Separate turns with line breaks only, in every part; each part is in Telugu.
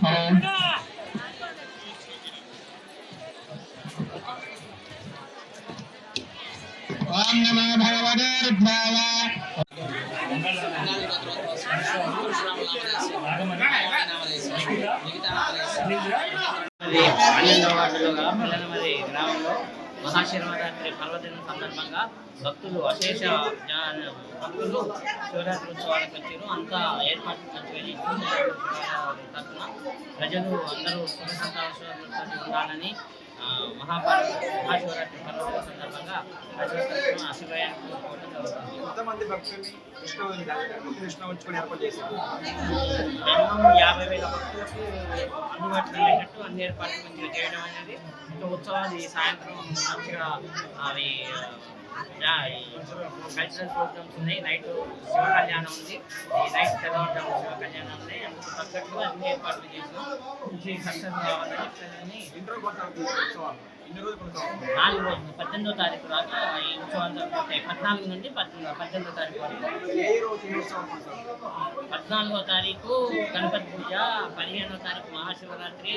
ఓం నమో భగవతే రుద్రాయ.
గ్రామంలో మహాశివరాత్రి పర్వదినం సందర్భంగా భక్తులు అశేష భక్తులు శివరాత్రి ఉత్సవాలకు వచ్చారు. అంతా ఏర్పాట్లు మంచిగా తరఫున ప్రజలు అందరూ సుఖ సంతోషాలతో ఉండాలని మహాశివరాత్రి పర్వదినం సందర్భంగా అశివయానికి
ఎంతమంది భక్తుల్ని కృష్ణ ఉంచుకొని ఏర్పాటు చేశారు?
మినిమం 50,000 భక్తులకు అందుబాటులో ఉండేటట్టు అన్ని ఏర్పాట్లు మంచిగా చేయడం అనేది. ఇంకా ఉత్సవాలు సాయంత్రం మంచిగా అవి కల్చరల్ ప్రోగ్రామ్స్ ఉన్నాయి. నైట్ శివ కళ్యాణం ఉంది, ఈ నైట్ తెల్లవారుజాము శివ కళ్యాణం ఉన్నాయి. అందుకు తగ్గట్టు అన్ని ఏర్పాట్లు చేసినాం. మంచి సక్సెస్ కావాలని ప్రజలని 4 రోజులు 18వ తారీఖు దాకా ఈ ఉత్సవాలు జరుగుతాయి. 14 నుండి 18వ తారీఖు వరకు. 14వ తారీఖు గణపతి పూజ, 15వ తారీఖు మహాశివరాత్రి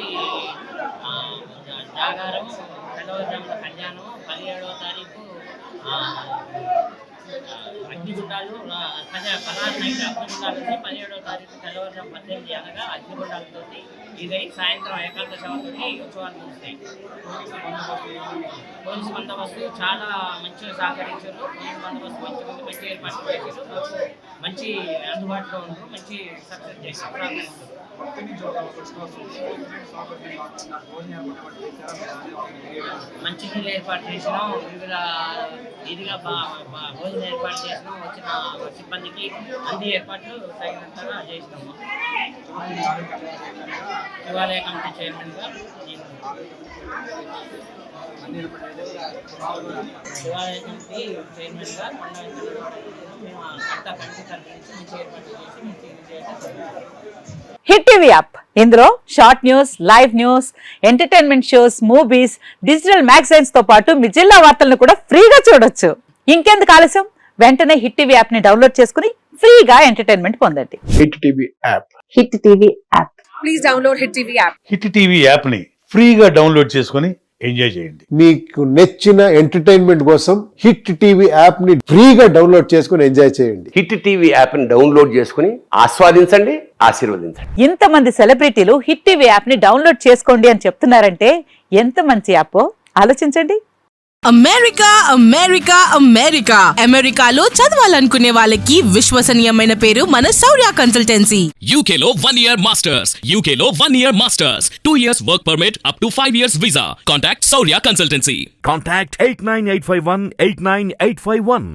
జాగారం, తెల్లవారుజామున కళ్యాణం, 17వ తారీఖు అగ్నిగుండాలు పదహారు నైట్ అగ్నిగుండాలు ఉంది. 17వ తారీఖు తెల్లవారుజాము 18 అనగా అగ్నిగుండాలతో ఇదై సాయంత్రం ఏకాదశవతో ఉత్సవాలు ముగుస్తాయి. పోలీసు బందోబస్తు చాలా మంచిగా సహకరించారు. పోలీసు బందోబస్తు మంచి ఏర్పాట్లు చేశారు. మంచి అందుబాటులో ఉండరు, మంచి సక్సెస్ చేశారు. మంచి నీళ్ళు ఏర్పాటు చేసినాం. వివిధ ఇదిగా భోజనం ఏర్పాటు చేసినాం. వచ్చిన సిబ్బందికి అన్ని ఏర్పాట్లు తగినంతగా చేసినాము. శివాలయ కమిటీ చైర్మన్గా శివాలయ కమిటీ చైర్మన్గా మేము అంతా కమిటీ తరఫు నుంచి మంచి ఏర్పాట్లు చేసి మంచి
హిట్ టీవీ యాప్, ఇందులో short news, live news, entertainment shows, movies, digital magazines తో పాటు మీ జిల్లా వార్తలను కూడా ఫ్రీగా చూడొచ్చు. ఇంకెందుకు ఆలస్యం, వెంటనే హిట్ టీవీ యాప్ ని డౌన్లోడ్ చేసుకుని ఫ్రీగా ఎంటర్టైన్మెంట్ పొందండి.
Hit TV app,
hit TV app,
please download hit TV app.
Hit TV app ని ఫ్రీగా డౌన్లోడ్ చేసుకుని ఎంజాయ్ చేయండి.
మీకు నచ్చిన ఎంటర్టైన్మెంట్ కోసం హిట్ టీవీ యాప్ ని ఫ్రీగా డౌన్లోడ్ చేసుకుని ఎంజాయ్ చేయండి.
హిట్ టీవీ యాప్ ని డౌన్లోడ్ చేసుకుని ఆస్వాదించండి, ఆశీర్వదించండి.
ఇంతమంది సెలబ్రిటీలు హిట్ టీవీ యాప్ ని డౌన్లోడ్ చేసుకోండి అని చెప్తున్నారంటే ఎంత మంచి యాప్ ఆలోచించండి.
అమెరికా అమెరికా అమెరికా అమెరికాలో చదవాలనుకునే వాళ్ళకి విశ్వసనీయమైన పేరు మన శౌర్య కన్సల్టెన్సీ.
UK లో 1 year masters, UK లో 1 year masters, 2 years work permit up to 5 years visa. Contact Saurya Consultancy.
Contact 89851 89851.